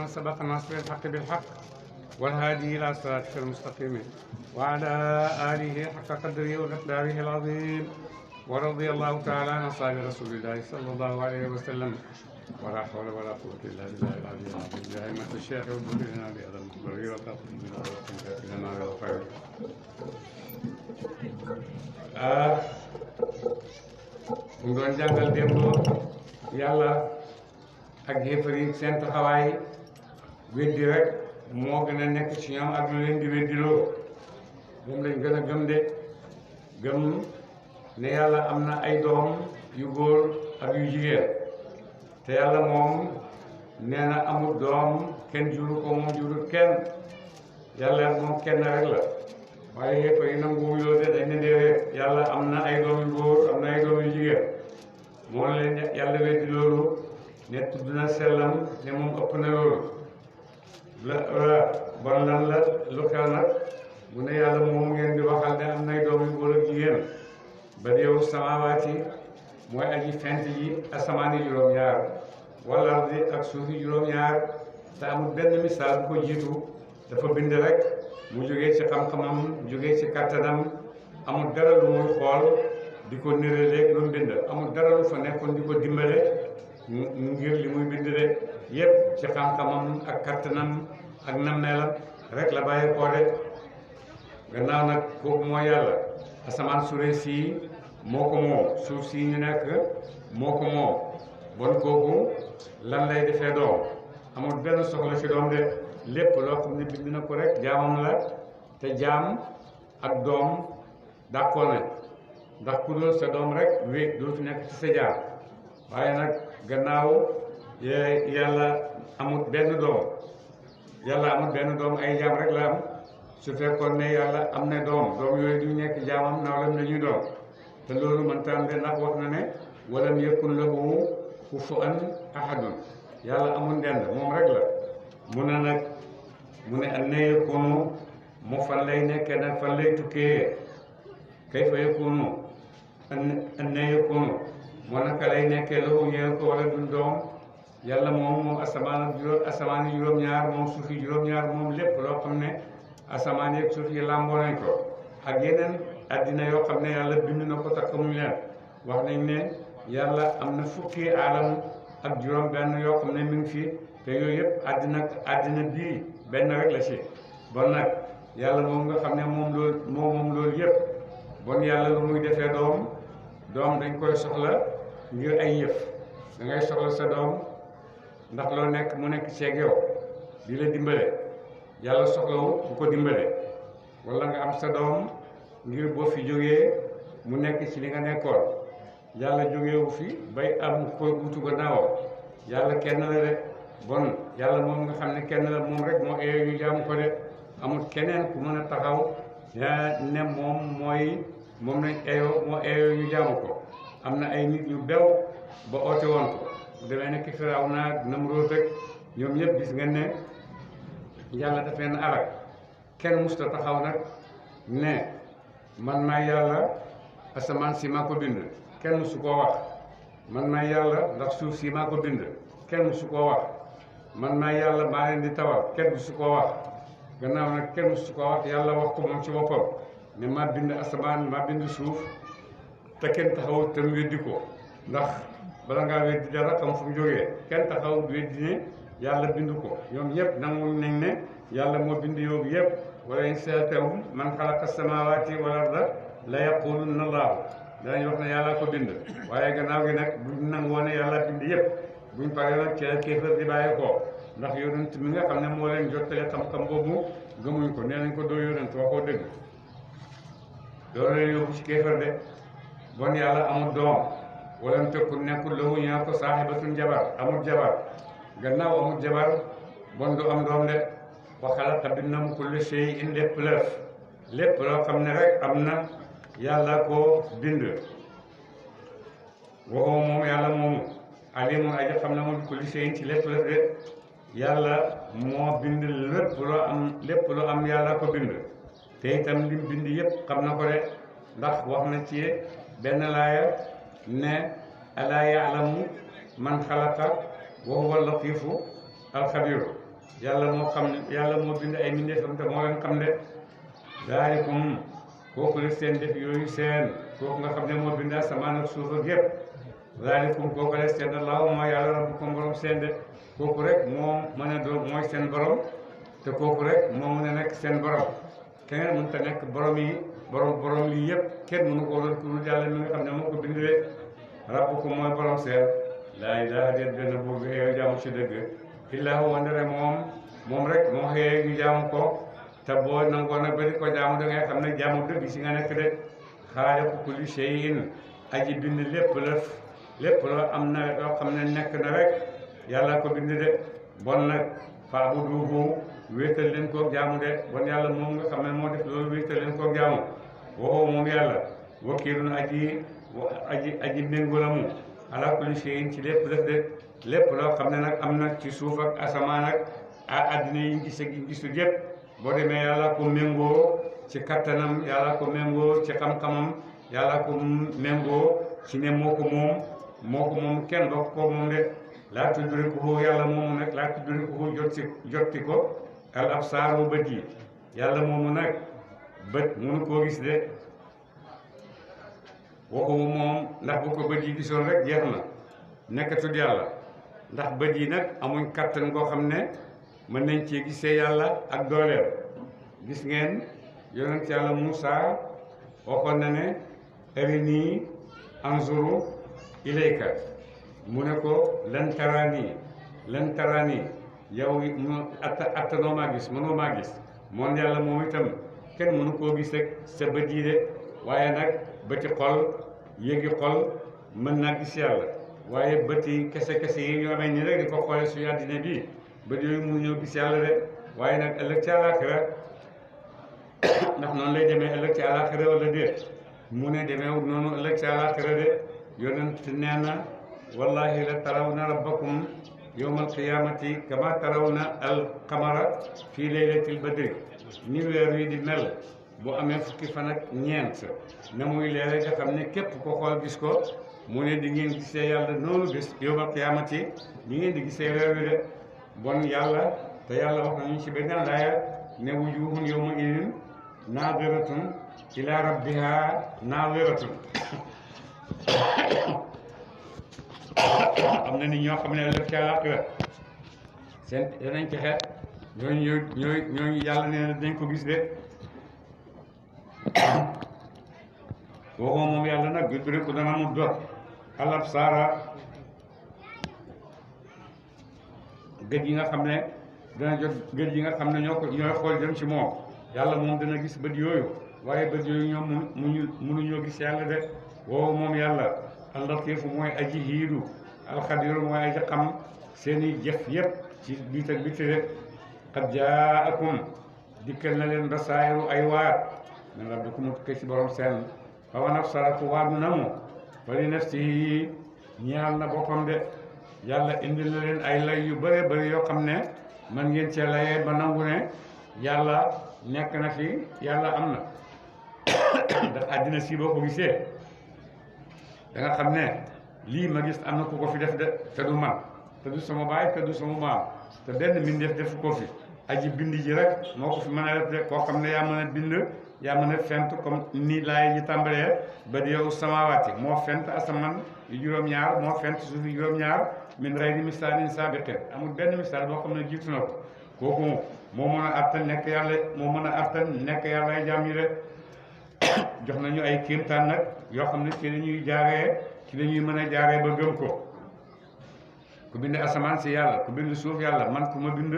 من سبق ناصر الحق بالحق والهادي إلى صراطك المستقيم وعلى آله حق قدره ومقداره العظيم ورضي الله تعالى عن أصحاب رسول الله صلى الله عليه وسلم ولا حول ولا قوة إلا بالله العلي العظيم بأئمة الشيخ وبلغنا بهذا المخبر وتقدم لنا بالخير. mu doon jàngal démb yàlla ak yéefar yi seen taxawaay weddi rek moo gën a nekk ci ñoom ak lu leen di weddiloo moom lañ gën a gëm de gëm ne yàlla am na ay doom yu góor ak yu jigéen te yàlla moom nee na amul doom kenn juru ko moom jurul kenn yàlla moom kenn rek la waaye yéefar yi nanguwuñ loolu de dañ ne déedéet yàlla am na ay doom yu góor am na ay doom yu jigéen moo leen yàlla weddi loolu ne tudd na sellam ne moom ëpp na loolu bon lan la lu xew nag bu ne yàlla moom ngeen di waxal ne am nay doom yu góor ak jigéen ba yow samaawaati mooy aji fent ji asamaani juróom-ñaar wala ardi ak suufi juróom-ñaar te amul benn misaal bu ko jiitu dafa bind rek mu jógee ci xam-xamam jógee ci kàttanam amul dara lu muy xool di ko niraleeg lu mu bind amul dara lu fa nekkoon di ko dimbale ngir li muy bind de yépp ci xam-xamam ak kàttanam ak nammeelam rek la bàyyi koo de gannaaw nag kooku moo yàlla asamaan sure sii moo ko moom suuf sii ñu nekk moo ko moom bon kooku lan lay defee doom amul benn soxla ci doom de lépp loo xam ne bind na ko rek jaamam la te jaam ak doom dàqoo ne ndax ku dul sa doom rek wéet dootu nekk ci sa jaam waaye nag gannaaw yàlla amul benn doom ay jaam rek la am su fekkoon ne yàlla am na doom yooyu du nekk jaamam nawlam lañuy doom te loolu man tam de ndax wax na ne walam yakun lahu kufuwan ahadun yàlla amul ndend moom rek la mu ne nag mu ne an na yakunu mu fan lay nekkee nag fan lay tukkee kayfa yakunu an na yakunu moo naka lay nekkee lahu ñeel ko wala dul doom yàlla moom asamaan yi juróom-ñaar moom suuf yi juróom-ñaar moom lépp loo xam ne asamaan yeeg suuf yi làmboo nañ ko ak yeneen addina yoo xam ne yàlla bind na ko takk mu leen wax nañ ne yàlla am na fukki alam ak juróom benn yoo xam ne mi ngi fi te yooyu yëpp addina bii benn rek la ci bon nag yàlla moom nga xam ne moom loolu yëpp bon yàlla lu muy defee doom dañ koy soxla ngir ay yëf da ngay soxla sa doom ndax loo nekk mu nekk ceeg yow di la dimbale yàlla soxlawu bu ko dimbale wala nga am sa doom ngir boo fi jógee mu nekk ci li nga nekkoon yàlla jógewu fi bay am koy wutu gannaawam yàlla kenn la de bon yàlla moom nga xam ne kenn la moom rek moo eeyoo ñu jaamu ko de amul keneen ku mën a taxaw ne moom nañ moo eeyoo ñu jaamu ko am na ay nit ñu bew ba oote woon ko demee ne ki Firawna ak Namrood rek ñoom ñëpp gis ngeen ne yàlla daf leen alak kenn musta taxaw nag ne man maay yàlla asamaan si maa ko bind kenn musu koo wax man maay yàlla ndax suuf si maa ko bind kenn musu koo wax man maay yàlla maa leen di tawal kenn musu koo wax gannaaw nag kenn musu koo wax yàlla wax ko moom ci boppam ne maa bind asamaan maa bind suuf te kenn taxaw te mu weddi ko ndax bala ngaa weddi dara xam fu mu jógee kenn taxaw weddi ne yàlla bind ko ñoom ñëpp nanguñ nañ ne yàlla moo bind yóbbu yëpp wala in sa'altahum man xalaqa samaawaati wal arda la yaqulunna Allaahu danañ wax ne yàlla ko bind waaye gannaaw gi nag buñ nangoo ne yàlla bind yëpp buñ paree nag ci la kéefër di bàyyi ko ndax yonent mi nga xam ne moo leen jottale xam-xam boobu gëmuñ ko nee nañ ko doo yonent waxoo dëgg loolu leen yóbbu ci kéefër de bon yàlla amul doom walam takun nekkul lahu ñaa ko saaxibatun jabar amul jabar gannaaw amul jabar bon du am doom de wa xalaqa bind na mu kulli shay'in lépp loo xam ne rek am na yàlla ko bind waxoo moom yàlla moomu alimun aji xam na mu kulli shay'in ci lépp de yàlla moo bind lépp loo am yàlla ko bind te itam lim bind yëpp xam na ko de ndax wax na ci benn laaya ne alaa ya'lamu man xalaqa wa huwa latifu alxabiru yàlla moo xam ne yàlla moo bind ay mbindeefam te moo leen xam de daalikum kooku la seen def yooyu seen kooku nga xam ne moo bind asamaan ak suuf ak yëpp daalikum kooku la seen Allaahu mooy yàlla rabbukum borom seen de kooku rek moo mën a doon mooy seen borom te kooku rek moo mën a nekk seen borom keneen mënut a nekk borom yi borom lii yëpp kenn mënu ko doon ku dul yàlla mi nga xam ne moo ko bind de rabbukum mooy borom seen laa ilaaha déet benn buur bi yow jaamu ci dëgg illaa huwa ndere moom rek moo xëyee ñu jaamu ko te boo nangoo nag ba di ko jaamu da ngay xam ne jaamu dëgg si nga nekk de xaaliqu kulli shay'in aji bind lépp la am na yoo xam ne nekk na rek yàlla ko bind de bon nag fa'buduhu wéetal leen koog jaamu de bon yàlla moom nga xam ne moo def loolu wéetal leen koog jaamu waxoo moom yàlla wakiilun aji méngoo la mu ala kulli shay'in ci lépp def de lépp loo xam ne nag am na ci suuf ak asamaan ak àddina yi gis ak yi gisul yëpp boo demee yàlla ko méngoo ci kattanam yàlla ko méngoo ci xam-xamam yàlla ko méngoo ci ne moo ko moom kenn doo ko moom de laa tudrikuhu yàlla moomu nag laa tudrikuhu jotti ko al absaaru bët yi yàlla moomu nag bët mënu koo gis de waxumu moom ndax bu ko bët yi gisoon rek jeex na nekkatul yàlla ndax bët yi nag amuñ kattan goo xam ne mën nañ ci gisee yàlla ak dooleel gis ngeen yonent yàlla Muusa waxoon na ne arinii anzuru ilayka mu ne ko lan taraani yow attanoo maa gis mënoo maa gis moom yàlla moom itam kenn mënu koo gis rek sa bët yi de waaye nag bëti xol yéegi xol mën naa gis yàlla waaye bëti kese yi ñoo amee ni rek di ko xoolee suñu àddina bi bët yooyu mënu ñoo gis yàlla de waaye nag ëllëg ci àllaaxira ndax noonu lay demee ëllëg ci àllaaxira wala déet mu ne demeewut noonu ëllëg ci àllaaxira de yonent nee na wallahi la tarawna rabbakum yawmal qiyaamati kama tarawna al qamara fii laylatil badri ni weer wi di mel bu amee fukki fan ak ñeent na muy leere nga xam ne képp ko xool gis ko mu ne di ngeen gisee yàlla noonu bés yawmal qiyaamati ni ngeen di gisee weer wi de bon yàlla te yàlla wax nañu ci beneen laaya ne wujuhun yawma idin naadiratun ila rabbiha naadiratun am na nit ñoo xam ne ëllëg ci àllaaxira seen danañ ci xeet ñooñu yàlla nee na dañ ko gis de waxoo moom yàlla nag yudriku dana mu dot al absaara gët yi nga xam ne dana jot gët yi nga xam ne ñooy xool jëm ci moom yàlla moom dana gis bët yooyu waaye bët yooyu ñoom mënuñoo gis yàlla de waxoo moom yàlla al latiifu mooy aji hiidu alxadiru mooy aji xam seeni jëf yëpp ci biit ak biti de qad jaakum dikkal na leen basaa'iru ay waat min rabbikum tukkee ci borom seen fa man absara ku waadu na mu fa li nafsihi ñaal na boppam de yàlla indil na leen ay lay yu bare bëri yoo xam ne man ngeen cee layee ba nangu ne yàlla nekk na fi yàlla am na ndax àddina si boo ko gisee da nga xam ne lii ma gis am na ku ko fi def de te du man te du sama baay te du sama maam te benn mbindeef defu ko fi aji bind ji rek moo ko fi mën a def de koo xam ne yaa mën a bind yaa mën a fent comme ni laay ji tàmbalee ba di yow samawaati moo fent asamaan yu juróom-ñaar moo fent suuf yu juróom-ñaar min ghayri misaalin saabiqin amul benn misaal boo xam ne jiitu na ko kooku moo mën a attan nekk yàlla moo mën a attan nekk yàlla ay jaam yi de jox nañu ay kéemtaan nag yoo xam ne ci la ñuy jaaree ci la ñuy mën a jaaree ba gëm ko ku bind asamaan si yàlla ku bind suuf yàlla man ku ma bind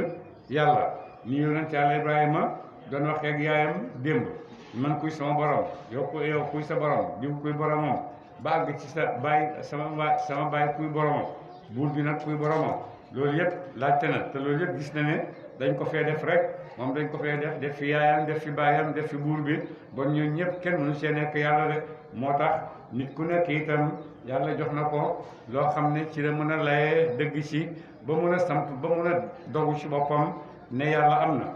yàlla ni yonent yàlla Ibrahima doon waxee ak yaayam démb man kuy sama borom yow kuy sa borom diw kuy boromam ba àgg ci sa baay sama baay kuy boromam buur bi nag kuy boromam loolu yëpp laajte na te loolu yëpp gis na ne dañ ko fee def rek moom dañ ko fee def fi yaayam def fi baayam def fi buur bi bon ñun ñëpp kenn mënu see nekk yàlla de moo tax nit ku nekk itam yàlla jox na ko loo xam ne ci la mën a layee dëgg ci ba mën a samp ba mën a dogu ci boppam ne yàlla am na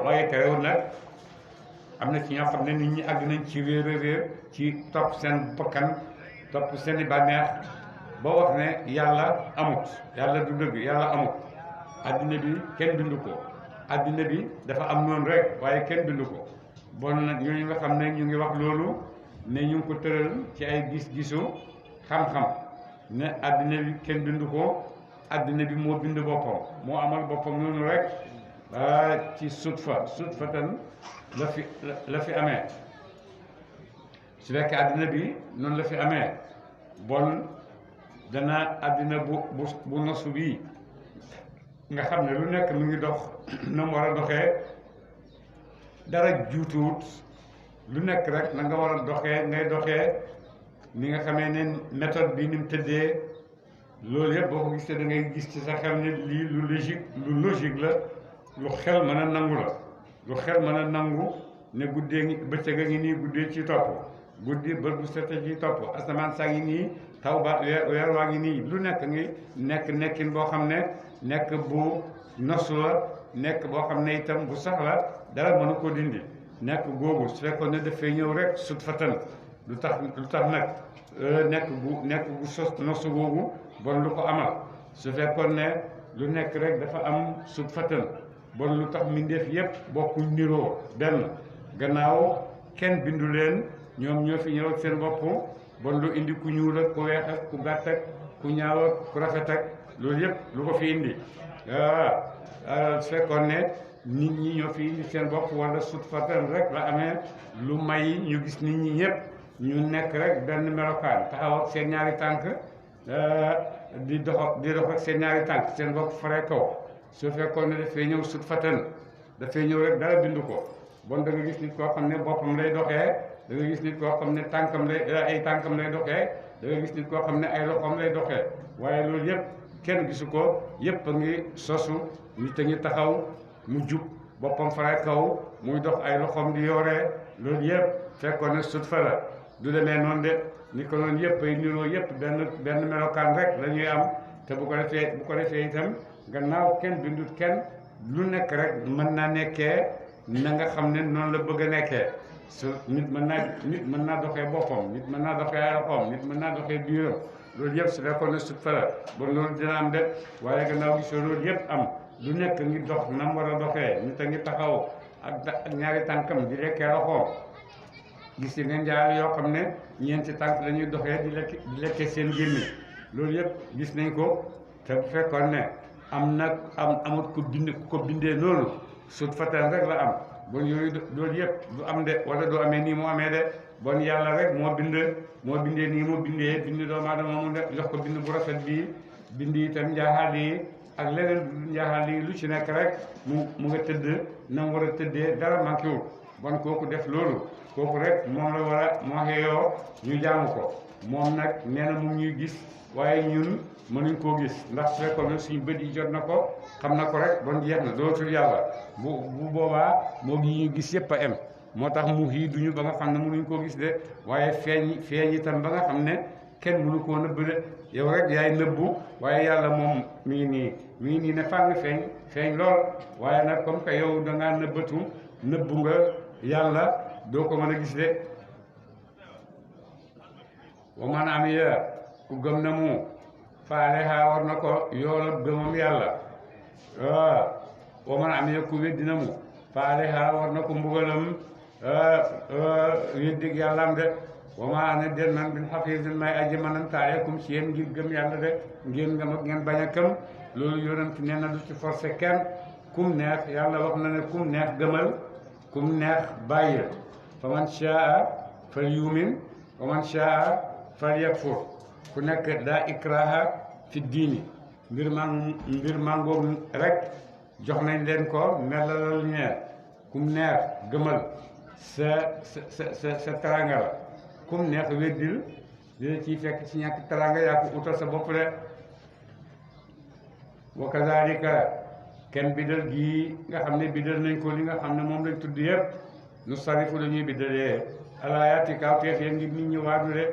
waaye terewul nag am na ci ñoo xam ne nit ñi àgg nañ ci réer ci topp seen bakkan topp seen i bànneex ba wax ne yàlla amut yàlla du dëgg yàlla amut addina bi kenn bindu ko addina bi dafa am noonu rek waaye kenn bindu ko bon nag ñooñu nga xam ne ñu ngi wax loolu ne ñu ngi ko tëral ci ay gis-gisu xam-xam ne addina bi kenn bindu ko addina bi moo bind boppam moo amal boppam noonu rek ci sutfatan la fi amee su fekkee addina bi noonu la fi amee bon dana addina bu nosu bii nga xam ne lu nekk mu ngi dox na mu war a doxee dara juutuwut lu nekk rek na nga war a doxee ngay doxee ni nga xamee ne méthode bi ni mu tëddee loolu yëpp boo ko gisee da ngay gis ci sa xel ne lii lu logique la lu xel mën a nangu la lu xel mën a nangu ne guddee ngi bëccëg a ngi nii guddee ci topp guddi bët bu sete ci topp asamaan saa ngi nii taw ba weer waa ngi nii lu nekk ngi nekkin boo xam ne nekk bu nosu la nekk boo xam ne itam bu sax la dara mënu ko dindi nekk googu su fekkoon ne dafay ñëw rek sut fatan lu tax nag nekk bu sos nosu googu bon lu ko amal su fekkoon ne lu nekk rek dafa am sut fatan bon lu tax mbindeef yépp bokkuñ niroo benn gannaaw kenn bindu leen ñoom ñoo fi ñëw ak seen bopp bon lu indi ku ñuul ak ku weex ak ku gàtt ak ku ñaaw ak ku rafet ak loolu yépp lu ko fi indi su fekkoon ne nit ñi ñoo fi indi seen bopp wala sut fatan rek la amee lu may ñu gis nit ñi ñëpp ñu nekk rek benn melokaan taxaw ak seen ñaari tànk di dox ak seen ñaari tànk seen bopp faree kaw su fekkoon ne dafay ñëw sut fatan dafay ñëw rek dara bindu ko bon da nga gis nit koo xam ne boppam lay doxee da nga gis nit koo xam ne ay tànkam lay doxee da nga gis nit koo xam ne ay loxoom lay doxee waaye loolu yëpp kenn gisu ko yëpp a ngi sosu nit a ngi taxaw mu jub boppam faree kaw muy dox ay loxoom di yoree loolu yëpp fekkoon ne sut fa la du demee noonu de ni ko noonu yëpp ay niroo yëpp benn melokaan rek la ñuy am te bu ko defee itam gannaaw kenn bindut kenn lu nekk rek mën naa nekkee na nga xam ne noonu la bëgg a nekkee su nit mën naa doxee boppam nit mën naa doxee ay loxoom nit mën naa doxee biiram loolu yëpp su fekkoon ne sut fa la bon loolu dina am de waaye gannaaw gisoo loolu yëpp am lu nekk ngi dox na mu war a doxee nit a ngi taxaw ak ñaari tànkam di lekkee loxoom gis yi ngeen jaar yoo xam ne ñeenti tànk la ñuy doxee di lekkee seen gémmiñ loolu yëpp gis nañ ko te bu fekkoon ne amut ko bindee noonu sut fatan rek la am bon yooyu loolu yëpp du am de wala du amee nii mu amee de bon yàlla rek moo bindee nii mu bind doomu aadama mu ne jox ko bind bu rafet bii bind itam njaaxaal yi ak leneen du njaaxaal yi lu ci nekk rek mu nga tëdd na mu war a tëddee dara manqué wul bon kooku def loolu kooku rek moom la war a moo xeeyoo ñu jaamu ko moom nag nee na mu ñuy gis waaye ñun mënuñ koo gis ndax su fekkoon ne suñu bët yi jot na ko xam na ko rek bon jeex na dootul yàlla bu boobaa moo gi ñu gis yëpp a em moo tax mu xii duñu ba nga xam ne mënuñ koo gis de waaye feeñ itam ba nga xam ne kenn mënu koo nëbb de yow rek yaay nëbbu waaye yàlla moom mi ngi nii ne fàng feeñ lool waaye nag comme que yow da ngaa nëbbu nga yàlla doo ko mën a gis de wa man amiya ku gëm na mu faale xaa war na ko yoolab gëmam yàlla wa man amiya ku weddina mu faale xaa war na ko mbugalam weddig yàllaam de wa ma ana den man bin xafiisin may aji manan taaleekum ci yéen ngir gëm yàlla de ngeen ngëm ak ngeen bañ a këm loolu yonent nee na du ci forcé kenn kum neex yàlla wax na ne kum neex gëmal kum neex bàyyil fa man shaa fal yumin wa man shaa fal yakfur ku nekk daa ikraha fi diini mbir mangoog rek jox nañ leen ko melalal ñeer kum neex gëmal sa taranga la kum neex weddil dina ciy fekk ci ñàkk taranga yaa ko utal sa bopp de wa kazalika kenn bidal gii nga xam ne bidal nañ ko li nga xam ne moom lañ tudd yëpp nu sarifu la ñuy biddalee alaayaati kawteef yéen ngir nit ñi waadu de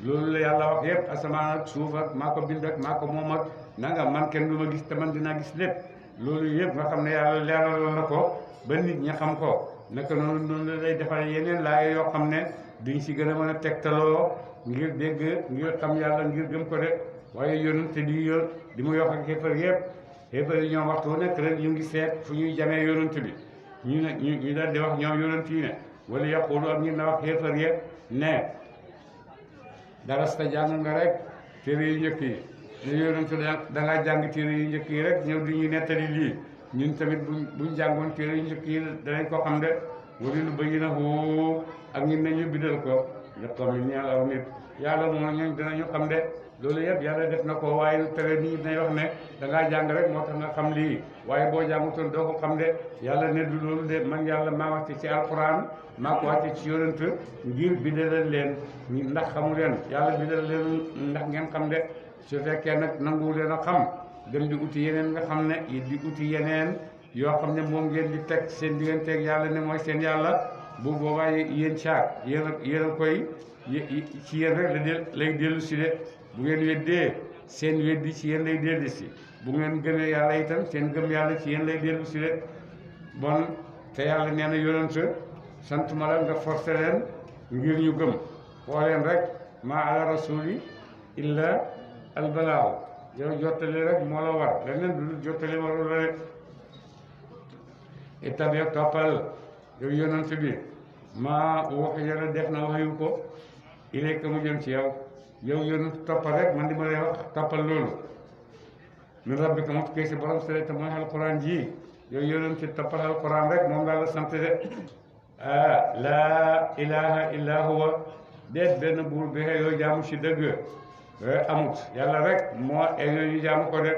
loolu la yàlla wax yëpp asamaan ak suuf ak maa ko bind ak maa ko moom ak nanga man kenn du ma gis te man dinaa gis lépp loolu yëpp nga xam ne yàlla leeraloon na ko ba nit ñi xam ko naka noonu la lay defal yeneen laay yoo xam ne duñ si gën a mën a tegtaloo ngir dégg ngir xam yàlla ngir gëm ko de waaye yonent di mu yox ak xéefar yëpp xéefar yi ñoom waxtu nekk rek ñu ngi seet fu ñuy jamee yonent bi ñu daal di wax ñoom yonent yi ne wala yaqulu ak ñu na wax xéefar ye ne darasta jàng nga rek téere yu njëkk yi ñu yonent da ngaa jàng téere yu njëkk yi rek ñëw di ñu nettali lii ñun tamit buñ jàngoon téere yu njëkk yi danañ ko xam de wala lu bëgg na ko ak ñun nañu bidal ko nga xam ne ñaar aw nit yàlla moom ñooñ danañu xam de loolu yëpp yàlla def na ko waaye lu tere nit ñi dañ wax ne da ngaa jàng rek moo tax nga xam lii waaye boo jàngutoon doo ko xam de yàlla ne du loolu de man yàlla maa wàcce ci alquran maa ko wàcce ci yonent ngir bidalal leen ndax xamu leen yàlla bidal leen ndax ngeen xam de su fekkee nag nangu leen a xam dem di uti yeneen nga xam ne di uti yeneen yoo xam ne moom ngeen di teg seen digganteeg yàlla ne mooy seen yàlla bu boobaa yéen caag yéen a koy ci yéen rek lay dellu si de bu ngeen weddee seen weddi ci yéen lay dellu si bu ngeen gëmee yàlla itam seen gëm yàlla ci yéen lay dellu si de bon te yàlla nee na yonent sant ma la nga forcé leen ngir ñu gëm foo leen rek maa ala rasuli illa albalaaw yow jottali rek moo la war leneen du jottali warul la rek ittabi toppal yow yonent bi maa wax yàlla def na waxyu ko ilayka mu jëm ci yow yonent toppal rek man di ma lay wax toppal loolu min rabbika mu tukkee si borom sele te mooy alquran ji yow yonent ci toppal alquran rek moom laa la sant de laa ilaha illa huwa déet benn buur bi yoo jaamu si dëgg amut yàlla rek moo ñu jaamu ko de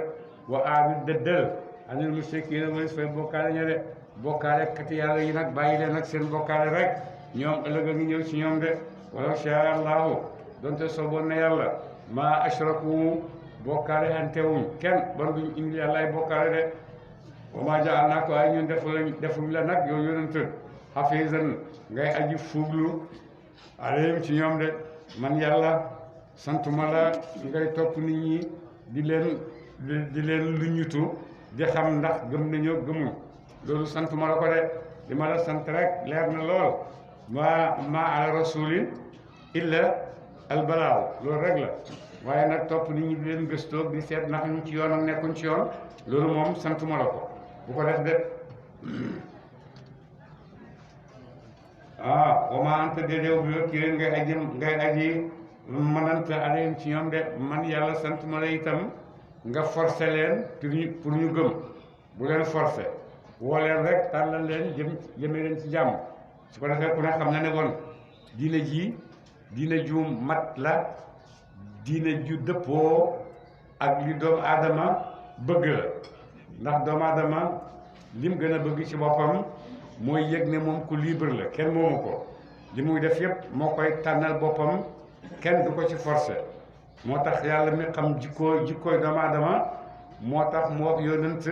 wa aabid dëddal anil mushrikiina mooy fay bokkaale ña de bokkaale kati yàlla yi nag bàyyi leen nag seen bokkaale rek ñoom ëllëg a ngi ñëw ci ñoom de walaw shaa allahu donte sooboon na yàlla maa ashraku bokkaale xantewuñ kenn ban duñ indi yàlla ay bokkaale de wa maa ja'alnaaka ay ñun defuñ la nag yow yonent xafiisan ngay aji fuuglu alayhim ci ñoom de man yàlla santuma la ngay topp nit ñi di leen luñutu di xam ndax gëm nañoo gëmuñ loolu santuma la ko de li ma la sant rek leer na lool ma ala rasuli illa albalaaw loolu rek la waaye nag topp nit ñi di leen gëstoo di seet ndax ñu ci yoon ak nekkuñ ci yoon loolu moom santuma la ko bu ko def de wa ma anta déedéew bi kirin ngay aji mënante alayhim ci ñoom de man yàlla sant ma la itam nga forcé leen pour ñu gëm bu leen forcé woo leen rek tàllal leen jëme leen ci jàmm su ko defee ku ne xam na ne woon diine ju mat la diine ju dëppoo ak li doomu aadama bëgg la ndax doomu aadama lim gën a bëgg ci boppam mooy yëg ne moom ku libre la kenn moomu ko li muy def yépp moo koy tànnal boppam kenn du ko ci forcé moo tax yàlla mi xam jikkooy doomu aadama moo tax mu wax yónnent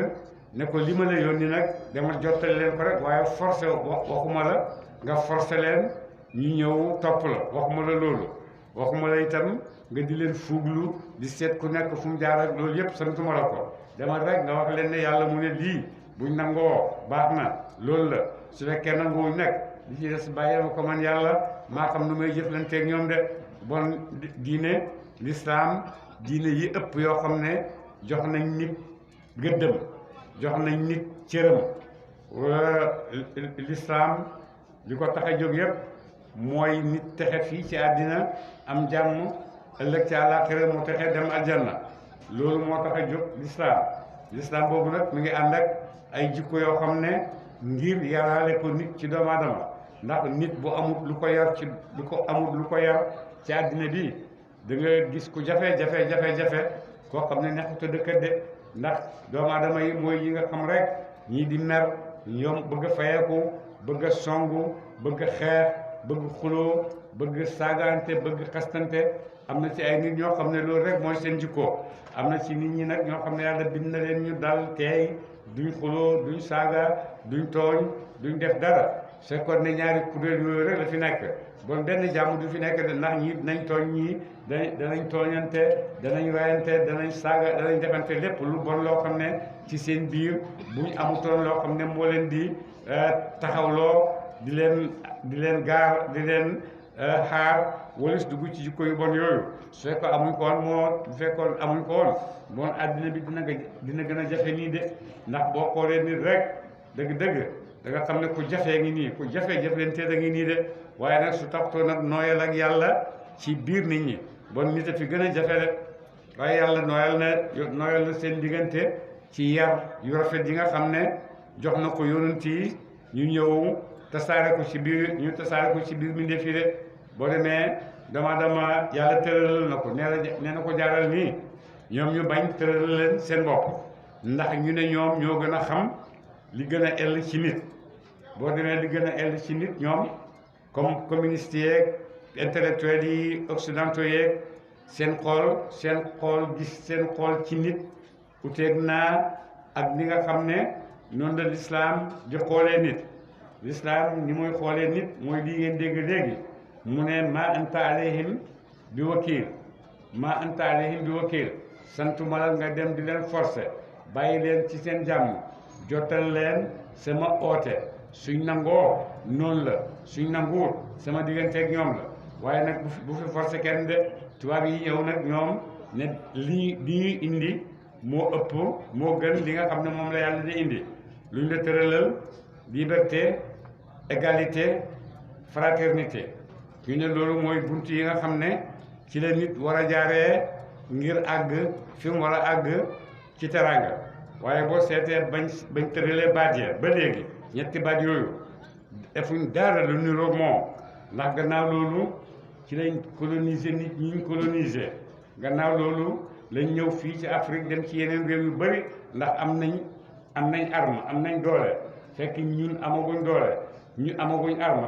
ne ko li ma la yónni nag demal jottali leen ko rek waaye forcé waxuma la nga forcé leen ñu ñëw topp la waxuma la loolu waxuma la itam nga di leen fuuglu di seet ku nekk fu mu jaar ak loolu yépp santuma la ko demal rek nga wax leen ne yàlla mu ne lii buñ nangoo baax na loolu la su fekkee nanguwuñ nekk li ci des bàyyi ma ko man yàlla maa xam nu may jëflanteeg ñoom de bon diine lislaam diine yi ëpp yoo xam ne jox nañ nit gëddëm jox nañ nit cëram lislaam li ko tax a jóg yëpp mooy nit texe fii ci àddina am jàmm ëllëg ci àllaaxira mu texe dem aljanna loolu moo tax a jóg lislaam boobu nag mi ngi ànd ak ay jikko yoo xam ne ngir yaraale ko nit ci doomu aadama ndax nit bu amut lu ko yar ci àddina bi da nga gis ku jafe koo xam ne neexuta dëkkat de ndax doomu aadama yi mooy yi nga xam rek ñii di mer ñoom bëgg a fayeeku bëgg a songu bëgg a xeex bëgg xuloo bëgg saagante bëgg xastante am na ci ay nit ñoo xam ne loolu rek mooy seen jikko am na ci nit ñi nag ñoo xam ne yàlla bind na leen ñu dal teey duñ xuloo duñ saaga duñ tooñ duñ def dara fekkoon ne ñaari kuréel yooyu rek la fi nekk bon benn jàmm du fi nekk de ndax ñii dinañ tooñ ñii danañ tooñante danañ rayante danañ saaga danañ defante lépp lu bon loo xam ne ci seen biir buñ amutoon loo xam ne moo leen di taxawloo di leen xaar walis dugg ci jikko yu bon yooyu su fekkoon amuñ ko woon bu fekkoon amuñ ko woon moom àddina bi dina gën a jafe nii de ndax boo xoolee nit rek dëgg-dëgg da nga xam ne ku jafee ngi nii ku jafee jëflante da ngi nii de waaye nag su taxtoo nag nooyal ak yàlla ci biir nit ñi bon nit a fi gën a jafe de waaye yàlla nooyal na seen diggante ci yar yu rafet yi nga xam ne jox na ko yonent yi ñu ñëw tasaare ko ci biir mbindeef yi de boo demee dama yàlla tëralal na ko nee na ko jaaral nii ñoom ñu bañ tëralal leen seen bopp ndax ñu ne ñoom ñoo gën a xam li gën a ell ci nit boo demee li gën a ell ci nit ñoom comme communiste yeeg intellectuels yi occidentaux yeeg seen xool ci nit uteeg naa ak ni nga xam ne noonu la lislaam di xoolee nit lislaam ni muy xoolee nit mooy lii ngeen dégg léegi mu ne ma anta alayhim bi wakiil santuma la nga dem di leen forcer bàyyi leen ci seen jàmm jotal leen sama oote suñ nangoo noonu la suñ nanguwul sama digganteeg ñoom la waaye nag bu fi forcer kenn de tubaab yi ñëw nag ñoom ne li ñuy indi moo ëpp moo gën li nga xam ne moom la yàlla di indi luñ la tëralal liberté égalité fraternité ñu ne loolu mooy bunt yi nga xam ne ci la nit war a jaaree ngir àgg fi mu war a àgg ci teranga waaye boo seetee bañ tëralee baat ya ba léegi ñetti baat yooyu defuñ dara lu niroog moom ndax gannaaw loolu ci lañ coloniser nit ñi ñu coloniser gannaaw loolu lañ ñëw fii ci Afrique dem ci yeneen réew yu bëri ndax am nañ arme am nañ doole fekk ñun amaguñ doole ñu amaguñ arme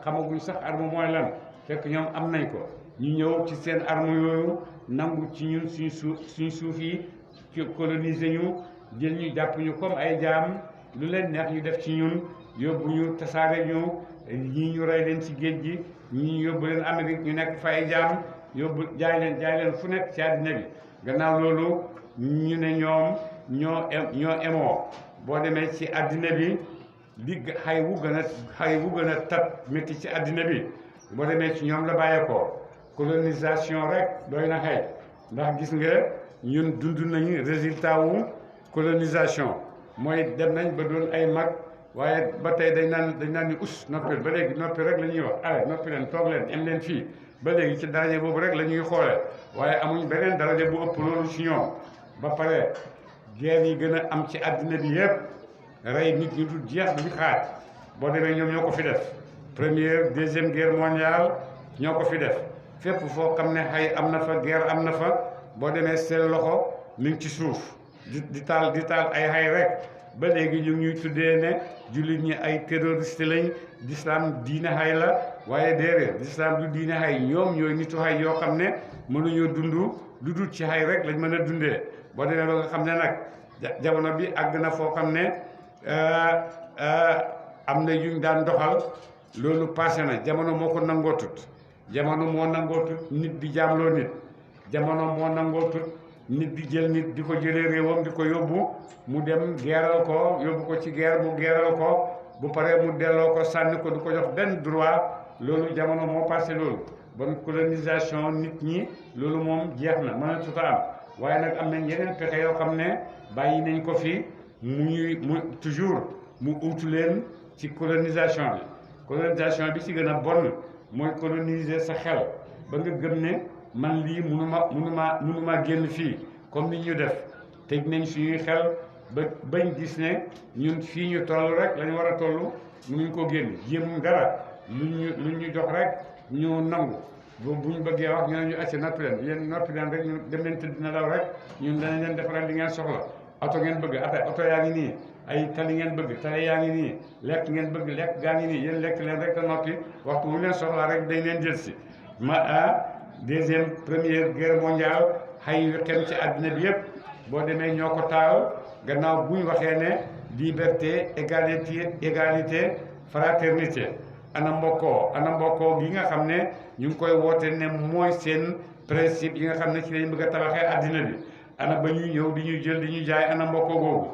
xamaguñ sax arme mooy lan fekk ñoom am nañ ko ñu ñëw ci seen arme yooyu nangu ci ñun suñ suuf yi ci coloniser ñu jël ñu jàpp ñu comme ay jaam lu leen neex ñu def ci ñun yóbbu ñu tasaare ñu ñii ñu rey leen ci géej gi ñii ñu yóbbu leen Amérique ñu nekk fa ay jaam yóbbu jaay leen fu nekk ci àddina bi gannaaw loolu ñu ne ñoom ñoo emoo boo demee ci àddina bi li xay wu gën a tat métti ci àddina bi boo demee ci ñoom la bàyyeekoo colonisation rek doy na xëy ndax gis nga ñun dund nañu résultat wu colonisation mooy dem nañ ba doon ay mag waaye ba tey dañ naan ni noppi ba léegi noppi rek la ñuy wax allez noppi leen toog leen em leen fii ba léegi ci daraja boobu rek la ñuy xoolee waaye amuñ beneen daraja bu ëpp loolu ci ñoom ba pare guerre yi gën a am ci àddina bi yëpp rey nit ñu dul jeex duñ xaaj boo demee ñoom ñoo ko fi def première deuxième guerre mondiale ñoo ko fi def fépp foo xam ne xay am na fa guerre am na fa boo demee seen loxo mi ngi ci suuf di taal ay xay rek ba léegi ñu ngi ñuy tuddee ne jullit ñi ay terroriste lañ l'islam diine xay la waaye déedéet l'islam du diine xay ñoom ñooy nitu xay yoo xam ne mënuñoo dund lu dul ci xay rek lañ mën a dundee boo demee ba nga xam ne nag jamono bi àgg na foo xam ne am na yuñ daan doxal loolu passé na jamono moo ko nangootut jamono moo nangootut nit di jaamloo nit jamono moo nangootut nit di jël nit di ko jëlee réewam di ko yóbbu mu dem geeral ko yóbbu ko ci guerre mu geeral ko bu paree mu delloo ko sànni ko du ko jox benn droit loolu jamono moo passé loolu bon colonisation nit ñi loolu moom jeex na mënatut a am waaye nag am nañ yeneen pexe yoo xam ne bàyyi nañ ko fi mu toujours mu uutu leen ci colonisation bi ci gën a bon mooy coloniser sa xel ba nga gëm ne man lii mënuma génn fii comme ni ñu def tëj nañ suñuy xel bañ gis ne ñun fii ñu toll rek la ñu war a toll mënuñ koo génn jéem dara lu ñu jox rek ñu nangu bu ñu bëggee wax ñu ne ñu acca noppi leen rek ñu dem leen tëdd na daw rek ñun danañ leen defaral li ngeen soxla oto ngeen bëgg oto yaa ngi nii ay tali ngeen bëgg tali yaa ngi nii lekk ngeen bëgg lekk gaa ngi nii yéen lekk leen rek te noppi waxtu bu leen soxlaa rek dañ leen jël si première guerre mondiale xay yu xem ci àddina bi yëpp boo demee ñoo ko taal gannaaw bu ñu waxee ne liberté égalité fraternité ana mbokkoo gi nga xam ne ñu ngi koy woote ne mooy seen principe yi nga xam ne ci lañ bëgg a tabaxee àddina bi ana ba ñuy ñëw di ñuy jël di ñuy jaay ana mbokkoo googu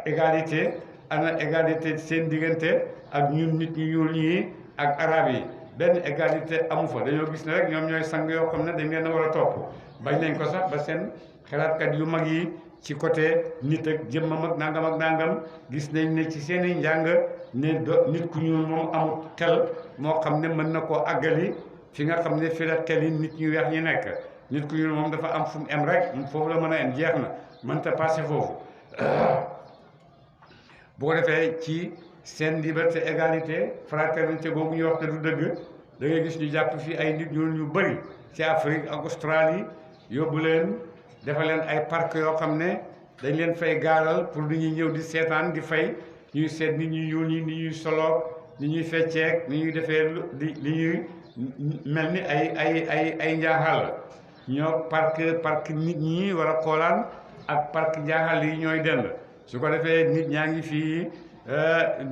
égalité ana égalité seen diggante ak ñun nit ñu ñuul ñii ak arab yi benn égalité amu fa dañoo gis ne rek ñoom ñooy sang yoo xam ne dañ leen a war a topp bañ nañ ko sax ba seen xalaatkat yu mag yi ci côté nit ak jëmmam ak nangam gis nañ ne ci seen i njàng ne nit ku ñuul moom amul xel moo xam ne mën na koo àggali fi nga xam ne fi la xel yi nit ñu weex ñi nekk nit ku ñuul moom dafa am fu mu em rek foofu la mën a em jeex na mënta passé foofu bu ko defee ci seen liberté égalité fraternité boobu ñu wax te du dëgg da ngay gis ñu jàpp fii ay nit ñuul ñu bëri ci Afrique ak Australie yóbbu leen dafa leen ay parc yoo xam ne dañ leen fay gaaral pour nit ñi ñëw di seetaan di fay ñuy seet nit ñuy ñuul ñi ni ñuy solo ni ñuy fecceek ni ñuy defee li ñuy mel ni ay njaaxal ñoo parc nit ñi war a xoolaan ak parc njaaxal yi ñooy dend su ko defee nit ñaa ngi fii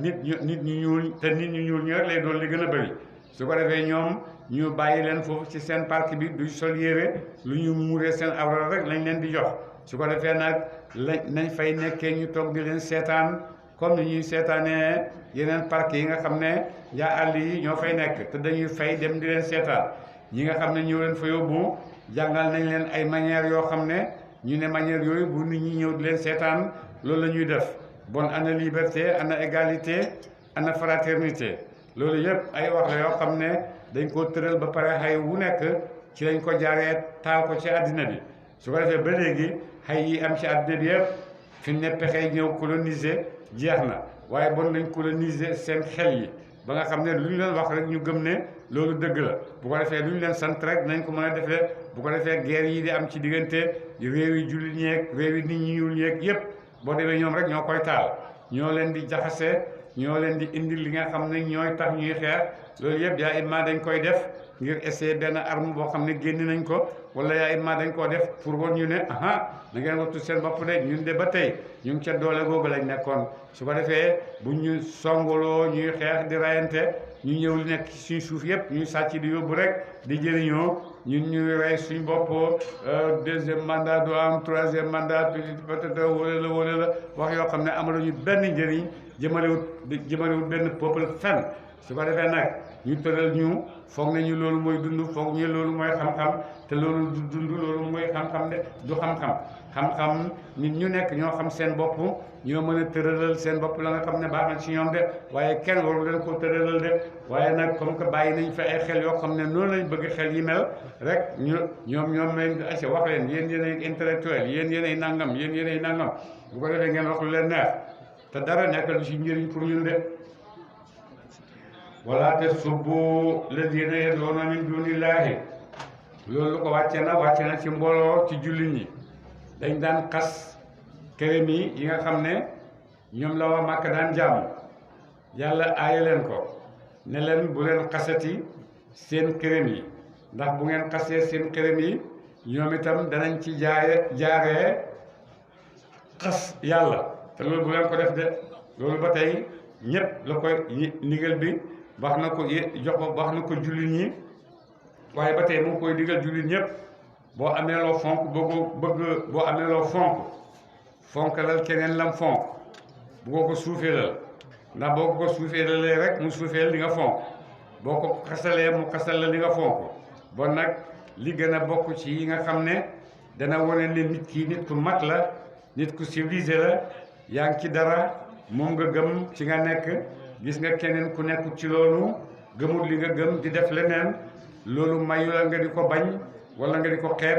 nit ñu ñuul te nit ñu ñuul ñi rek lay doon li gën a bëri su ko defee ñoom ñu bàyyi leen foofu ci seen parc bi du sol yére lu ñu muuree seen awra rek lañ leen di jox su ko defee nag nañ fay nekkee ñu toog di leen seetaan comme ni ñuy seetaanee yeneen parc yi nga xam ne njaa àll yi ñoo fay nekk te dañuy fay dem di leen seetaan ñi nga xam ne ñëw leen fa yóbbu jàngal nañ leen ay manières yoo xam ne ñu ne manière yooyu bu nit ñi ñëw di leen seetaan loolu la ñuy def bon ana liberté ana égalité ana fraternité loolu yëpp ay wax la yoo xam ne dañ koo tëral ba pare xay wu nekk ci lañ ko jaaree taal ko ci àddina bi su ko defee ba léegi xay yi am ci àddina bi yëpp fi mu ne pexe ñëw coloniser jeex na waaye bon nañ coloniser seen xel yi ba nga xam ne lu ñu leen wax rek ñu gëm ne loolu dëgg la bu ko defee lu ñu leen sant rek nañ ko mën a defee bu ko defee guerre yi di am ci diggante réew yi jullit ñeeg réew yi nit ñi ñuul ñeeg yëpp boo demee ñoom rek ñoo koy taal ñoo leen di jaxase ñoo leen di indi li nga xam ne ñooy tax ñuy xeex loolu yëpp yaa imma dañ koy def ngir essayer benn arme boo xam ne génn nañ ko wala yaa imma dañ koo def pour woon ñu ne aha na ngeen wattu seen bopp de ñun de ba tey ñu ngi ca doole googu lañ nekkoon su ko defee bu ñu songoloo ñuy xeex di rayante ñu ñëw li nekk suñ suuf yëpp ñuy sàcc di yóbbu rek di jëriñoo ñun ñuy rey suñ bopp deuxième mandat du am troisième mandat peut-être wala la wax yoo xam ne amaluñu benn njëriñ jëmalewut benn peuple fenn su ko defee nag ñu tëral ñu foog nañu loolu mooy dund foog ñu loolu mooy xam-xam te loolu du dund loolu mooy xam-xam de du xam-xam nit ñu nekk ñoo xam seen bopp ñoo mën a tëralal seen bopp la nga xam ne baax na ci ñoom de waaye kenn waru leen ko tëralal de waaye nag comme que bàyyi nañ fa ay xel yoo xam ne noonu lañ bëgg xel yi mel rek ñoom lañ ace wax leen yéen ay intellectuel yéen ay nangam yéen ay nangam bu ko defee ngeen wax lu leen neex te dara nekkal du ci njëriñ pour ñun de wala tasubbu ladina yad'una min dunillahi loolu ko wàcce na ci mbooloo ci jullit ñi dañ daan xas këram yi nga xam ne ñoom la waa Màkka daan jaamu yàlla aaye leen ko ne leen bu leen xasati seen këram yi ndax bu ngeen xasee seen këram yi ñoom itam danañ ci jaaree xas yàlla te loolu bu leen ko def de loolu ba tey ñëpp la koy ndigal bi wax na ko wax na ko jullit ñi waaye ba tey mu ngi koy digal jullit ñëpp boo amee loo fonk boo amee loo fonkalal keneen lam fonk bu ko suufeelal ndax boo ko suufeelalee rek mu suufeel li nga fonk boo ko xasalee mu xasal la li nga fonk bon nag li gën a bokk ci yi nga xam ne dana wane ne nit ki nit ku mag la nit ku civilisé la yaa ngi ci dara moom nga gëm ci nga nekk gis nga keneen ku nekk ci loolu gëmul li nga gëm di def leneen loolu mayu la nga di ko bañ wala nga di ko xeeb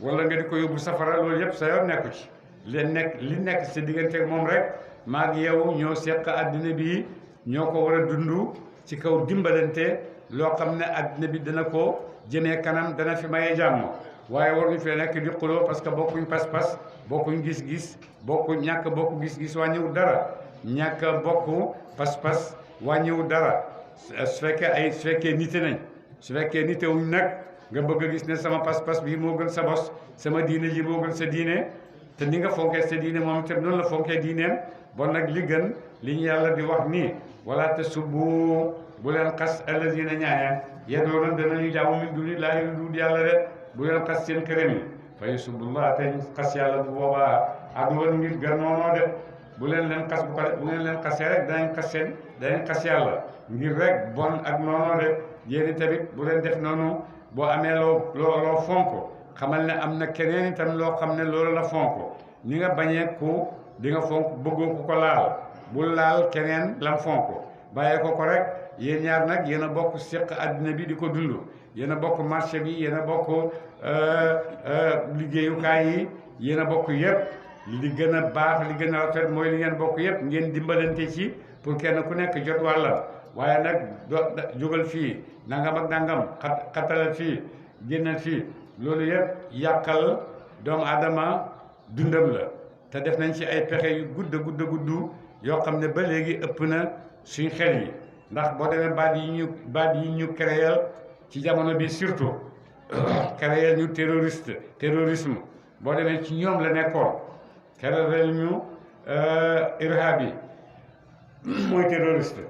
wala nga di ko yóbbu safara loolu yëpp sa yoon nekku ci li nekk sa diggante ak moom rek maa ngi yow ñoo seq àddina bi ñoo ko war a dund ci kaw dimbalante loo xam ne àddina bi dana ko jëmee kanam dana fi maye jàmm waaye waruñu fee nekk di xuloo parce que bokkuñ pas-pas bokkuñ gis-gis ñàkk bokk gis-gis wàññiwul dara ñàkk bokk pas-pas wàññiwul dara su fekkee nite nañ su fekkee nite wuñ nag nga bëgg a gis ne sama pas-pas bii moo gën sa bos sama diine ji moo gën sa diine te ni nga fonkee sa diine moom itam noonu la fonkee diineem bon nag li gën li ñu yàlla di wax nii wala te subbu bu leen xas alladina ñaaya yad'una danañu jaamu min dunillahi lu dul yàlla de bu leen xas seen këram yi fa yasubullah te xas yàlla bu boobaa aduwan ngir gan noonoo de bu leen leen xas bu ngeen leen xasee rek danañ xas yàlla ngir rek bon ak noonu rek yéen tamit bu leen def noonu boo amee loo fonk xamal ne am na keneen itam loo xam ne loolu la fonk ni nga bañee ku di nga fonk bëggoo ku ko laal bul laal keneen lam fonk bàyyee ko rek yéen ñaar nag yéen a bokk séq àddina bi di ko dund yéen a bokk marché bi yéen a bokk liggéeyukaay yi yéen a bokk yëpp li gën a baax li gën a rafet mooy li ngeen bokk yëpp ngeen dimbalante ci pour kenn ku nekk jot wàllam waaye nag jógal fii nangam ak nangam xatalal fii génnal fii loolu yëpp yàqal doomu aadama dundam la te def nañ ci ay pexe yu gudd yoo xam ne ba léegi ëpp na suñ xel yi ndax boo demee baat yi ñu créer ci jamono bi surtout créer ñu terrorisme boo demee ci ñoom la nekkoon créer ñu irhab yi mooy terroriste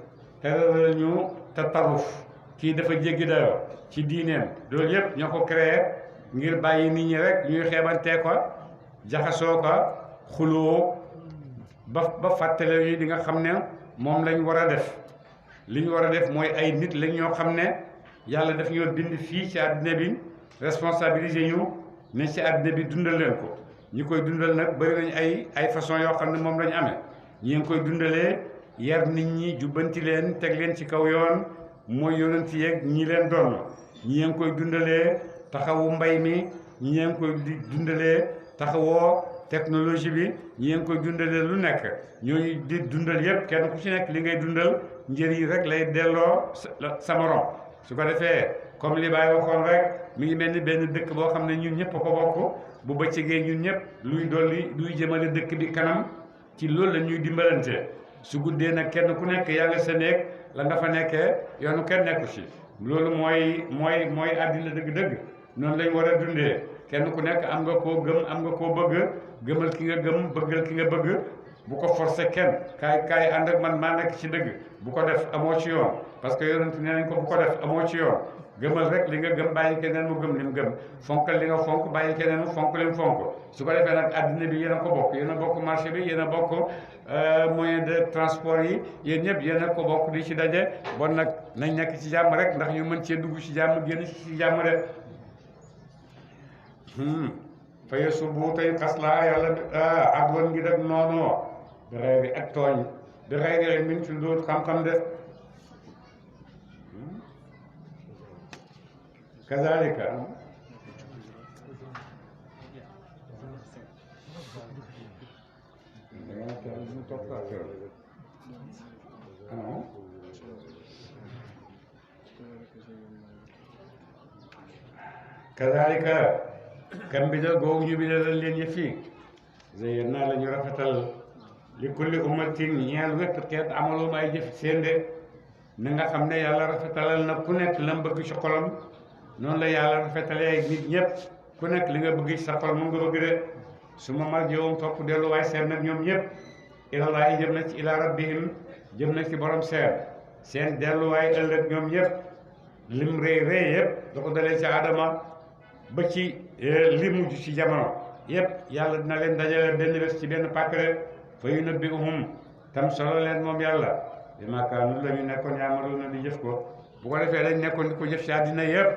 créer ñu tataruf kii dafa jéggi dayoo ci diineem loolu yëpp ñoo ko créer ngir bàyyi nit ñi rek ñuy xeebantee ko jaxasoo ko xuloo ba fàttale yi di nga xam ne moom lañ war a def li ñu war a def mooy ay nit lañ ñoo xam ne yàlla daf ñoo bind fii ci àddina bi responsabiliser ñu ne ci àddina bi dundal leen ko ñi koy dundal nag bëri nañ ay façon yoo xam ne moom lañu amee ñi ngi koy dundalee yar nit ñi jubbanti leen teg leen ci kaw yoon mooy yonent yeeg ñi leen doon ñi ngi koy dundalee taxawu mbay mi ñi ngi koy dundalee taxawoo technologie bi ñi ngi koy dundalee lu nekk ñooñu di dundal yëpp kenn ku ci nekk li ngay dundal njëriñ rek lay delloo sa morom su ko defee comme li Baay waxoon rek mi ngi mel ni benn dëkk boo xam ne ñun ñëpp ko bokk bu bëccëgee ñun ñëpp luy jëmale dëkk bi kanam ci loolu la ñuy dimbalante su guddee nag kenn ku nekk yaa nga sa néeg la nga fa nekkee yoonu kenn nekku ci loolu mooy àddina dëgg-dëgg noonu lañ war a dundee kenn ku nekk am nga koo gëm am nga koo bëgg gëmal ki nga gëm bëggal ki nga bëgg bu ko forcer kenn kaay ànd ak man maa nekk ci dëgg bu ko def amoo ci yoon parce que yonent nee nañ ko bu ko def amoo ci yoon gëmal rek li nga gëm bàyyi keneen mu gëm li mu gëm fonkal li nga fonk bàyyi keneen mu fonk li mu fonk su ko defee nag àddina bi yéen a ko bokk yéen a bokk marché bi yéen a bokk moyen de transport yi yéen ñëpp yéen a ko bokk di ci daje bon nag nañ nekk ci jàmm rek ndax ñu mën cee dugg ci jàmm génn ci jàmm de faye subu tey xas laa yàlla adwan ngi def noonu bi xëy bi ak tooñ bi xëy bi min ci dóot xam-xam de kazalika kazalika kam bidal googu ñu bidalal leen yëf yi zayyana la ñu rafetal li kulli ummatin ñeel wépp xeet amalum ay jëf seen de na nga xam ne yàlla rafetalal na ku nekk la mu bëgg ci xolam noonu la yàlla rafetalee ay nit ñëpp ku nekk li nga bëgg ci sa xol mu nga bëgg de su ma mag jowum topp delluwaay seen nag ñoom ñëpp ilallaahi jëm na ci ila rabbihim jëm na ci borom seen delluwaay ëllëg ñoom ñëpp lim rëy yëpp da ko dalee ci Adama ba ci li mujj ci jamono yëpp yàlla dina leen dajale benn bés ci benn pàkk rek fa yunabbi'uhum tam solo leen moom yàlla bimaa kaanu la ñu nekkoon yaamaluuna di jëf ko bu ko defee dañ nekkoon di ko jëf ci àddina yëpp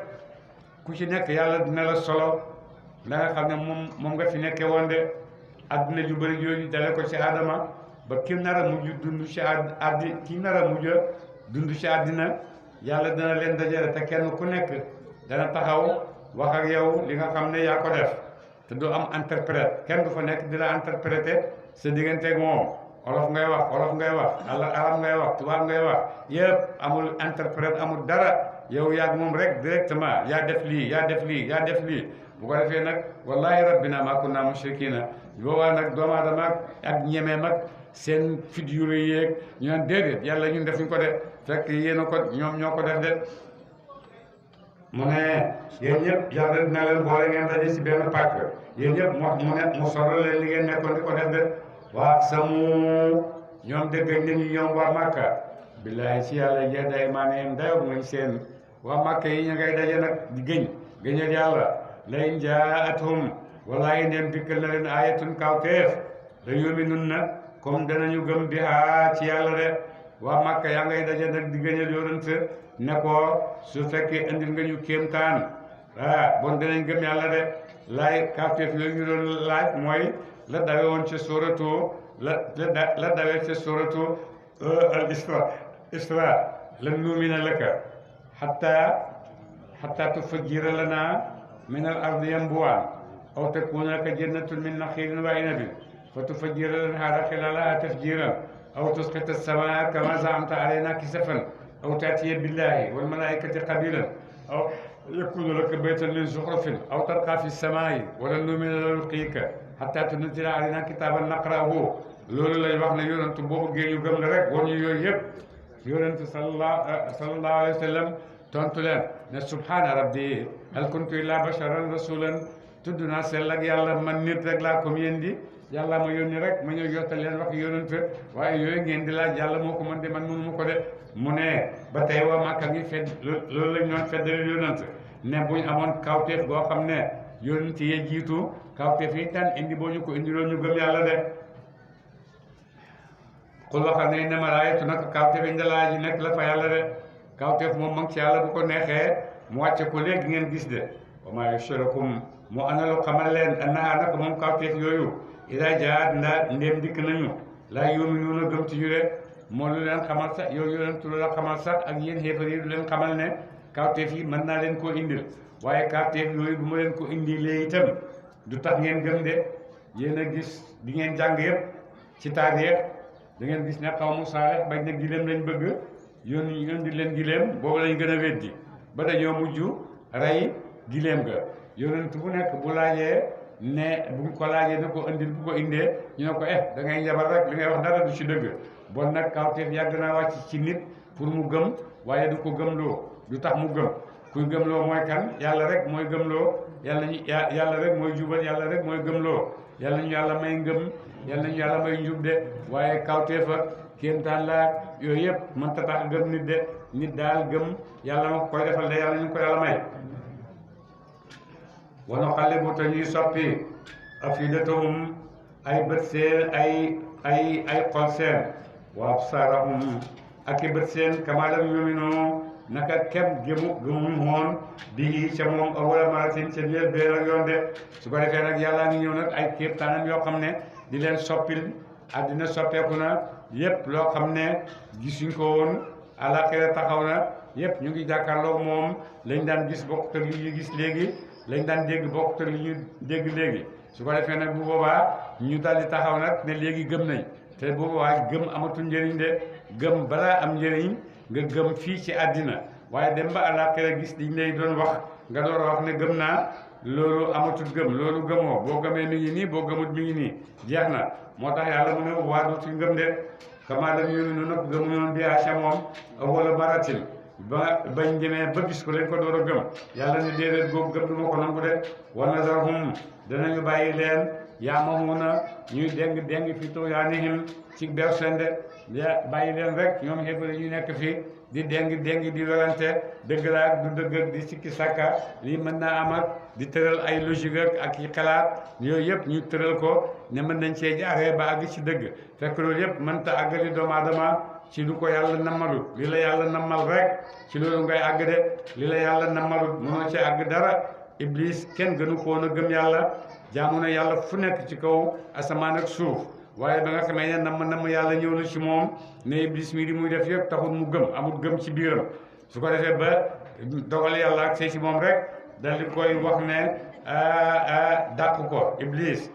ku ci nekk yàlla dina la solo la nga xam ne moom nga fi nekkee woon de àddina ju bëri yooyu dale ko ci Adama ba ki nar a mujj dund ci àddina yàlla dina leen dajale te kenn ku nekk dana taxaw wax ak yow li nga xam ne yaa ko def te du am interprète kenn du fa nekk di la interpréter sa digganteeg moom olof ngay wax arab ngay wax tubaab ngay wax yëpp amul interprète amul dara yow yaag moom rek directement yaa def lii bu ko defee nag wallahi rabbina ma kunna mushrikina boobaa nag doomu aadama ak ñemee mag seen fit yu rëy yeeg ñu naan déedéet yàlla ñun defuñ ko de fekk yéen a ko ñoom ñoo ko def de mu ne yéen ñëpp yàlla dina leen boole ngeen daje ci benn pàkk yéen ñëpp mu solo leen li ngeen nekkoon di ko def de waa samu ñoom déggañ nañu ñoom waa Màkka billaahi ci yàlla jeex day maanaam dayoog nañ seen waa Màkka yi ñu ngay daje nag di gëñal yàlla layin jaatum wallaahi ndem dikkal na leen ayatun kawteef la yu'minunna comme danañu gëm bihaa ci yàlla de waa Makka yaa ngay daje nag di gëñal yonent ne ko su fekkee indil nga ñu kéemtaan bon danañ gëm yàlla de laay kawteef yooyu ñu doon laaj mooy la dawe woon ci suratu la dawee ci suratu al isra lan nuumina laka hatta tufajjira lana min al ardi yanbu'an aw takuna laka jannatun min nakhilin wa inabin fatufajjira al-anhara khilalaha tafjiran aw tusqita as-samaa kama za'amta alayna kisafan aw ta'tiya billahi wal malaikati qabilan aw yakunu laka baytan min zuhrufin aw tarqa fi as-samaa'i wa lan nu'mina lirruqiyika hatta tunzila alayna kitaban naqra'uhu loolu lay wax ne yonent boobu géej yu gëm la rek woon ñu yooyu yëpp yonent sallallahu alayhi wa sallam tontu leen ne subhaana rabbi hal kuntu illa basharan rasulan tudd naa sell ak yàlla man nit rek laa comme yéen di yàlla ma yónni rek ma ñëw yottal leen wax yonent waaye yooyu ngeen di laaj yàlla moo ko mën de man mënu ma ko de mu ne ba tey waa Makka ngi fedd loolu lañ doon feddali yonent ne buñ amoon kawteef boo xam ne yonent yee jiitu kawteef yi tan indi boo ñu ko indiloon ñu gëm yàlla de xul waxal ne ne ma raayatu nag kawteef yi ndalaa ji nekk la fa yàlla de kawteef moom mag ci yàlla bu ko neexee mu wàcce ko léegi ngeen gis de wa maa yushrikum mu analu xamal leen annahaa nag moom kawteef yooyu ida jaat ndéem dikk nañu laa yu'minuuna gëm ci ñu de moo lu leen xamal sax yow yonent lu la xamal sax ak yéen xéefar yi lu leen xamal ne kawteef yi mën naa leen koo indil waaye kawteef yooyu bu ma leen ko indilee itam du tax ngeen gëm de yéen a gis di ngeen jàng yëpp ci taarix da ngeen gis ne xawmu Saalix bañ ne gileem lañ bëgg yónni indi leen gileem boobu lañ gën a weddi ba dañoo mujj rey gileem ga yonent bu nekk bu laajee ne bu ko laajee ne ko indil bu ko indee ñu ne ko da ngay njabar rek li ngay wax dara du ci dëgg bon nag kawteef yàgg naa wàcc ci nit pour mu gëm waaye du ko gëmloo du tax mu gëm kuy gëmloo mooy kan yàlla rek mooy gëmloo yàlla rek mooy jubal yàlla rek mooy gëmloo yàlla ñu yàlla may ngëm yàlla ñu yàlla may njub de waaye kawteef ak kéemtaan la yooyu yëpp mënta tax gëm nit de nit daal gëm yàlla ma koy defal de yàlla ñu ko yàlla may wano xale bu te ñuy soppi afidatahum ay bët seen ay xol seen wa absaarahum ak i bët seen kama lam yuminu naka kem gëmuñ woon bii ca moom awwala maratin ca njël bee ak yoon de su ko defee nag yàllaa ngi ñëw nag ay kéemtaanam yoo xam ne di leen soppil àddina soppeeku na yépp loo xam ne gisuñ ko woon àllaaxira taxaw na yépp ñu ngi jàkkaarloo moom lañ daan gis bokk ak li ñu gis léegi lañ daan dégg bokk ak li ñu dégg léegi su ko defee nag bu boobaa ñu daal di taxaw nag ne léegi gëm nañ te bu boobaa gëm amatul njëriñ de gëm balaa am njëriñ nga gëm fii ci àddina waaye dem ba àllaaxira gis liñ lay doon wax nga door a wax ne gëm naa loolu amatul gëm loolu gëmoo boo gëmee mi ngi nii boo gëmut mi ngi nii jeex na moo tax yàlla mu ne waa dootul ngëm de kamaa lam yu'minu nag gëmuñoon bi ca moom awwala maratin bañ demee ba gis ko lañ ko door a gëm yàlla ne déedéet googu gëm du ma ko nangu de wa nazarhum danañu bàyyi leen yaamahuuna ñuy déng fi tughyaanihim ci beew seen de bàyyi leen rek ñoom xéefar yi ñu nekk fii di déng di werante dëgg la ak du dëgg di sikki sàkka lii mën naa am ak di tëral ay logique ak yi xalaat yooyu yëpp ñu tëral ko ne mën nañ cee jaaree ba àgg ci dëgg fekk loolu yëpp mënta àggali doomu aadama ci lu ko yàlla nammalut li la yàlla nammal rek ci loolu ngay àgg de li la yàlla nammalut mënoo ci àgg dara iblis kenn gënu ko woon a gëm yàlla jaamu na yàlla fu nekk ci kaw asamaan ak suuf waaye ba nga xamee ne namm yàlla ñëw na ci moom ne iblis mi di muy def yëpp taxul mu gëm amul gëm ci biiram su ko defee ba dogal yàlla ak see ci moom rek dal di koy wax ne dàq ko iblis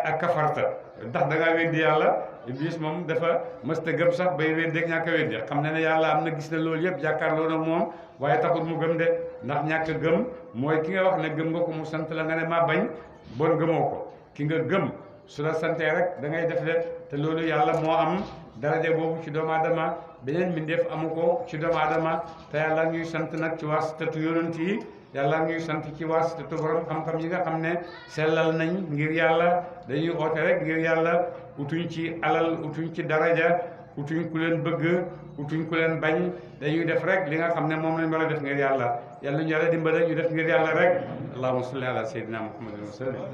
ak kafarta ndax da ngaa weddi yàlla iblis moom dafa mësta gëm sax bay weddi ak ñàkk a weddi xam ne yàlla am na gis na loolu yëpp jàkkaarloo na moom waaye taxul mu gëm de ndax ñàkk gëm mooy ki nga wax ne gëm nga ko mu sant la nga ne maa bañ bon gëmoo ko ki nga gëm su la santee rek da ngay def de te loolu yàlla moo am daraja boobu ci doomu aadama beneen mbindeef amu ko ci doomu aadama te yàlla ñuy sant nag ci waasitatu yonent yi yàlla ñuy sant ci waasitatu borom xam-xam yi nga xam ne sellal nañ ngir yàlla dañuy oote rek ngir yàlla utuñ ci alal utuñ ci daraja utuñ ku leen bëgg utuñ ku leen bañ dañuy def rek li nga xam ne moom lañ war a def ngir yàlla yàlla ñu yàlla dimbale ñu def ngir yàlla rek allahumma salli ala sayyidina muhammadin wa sallam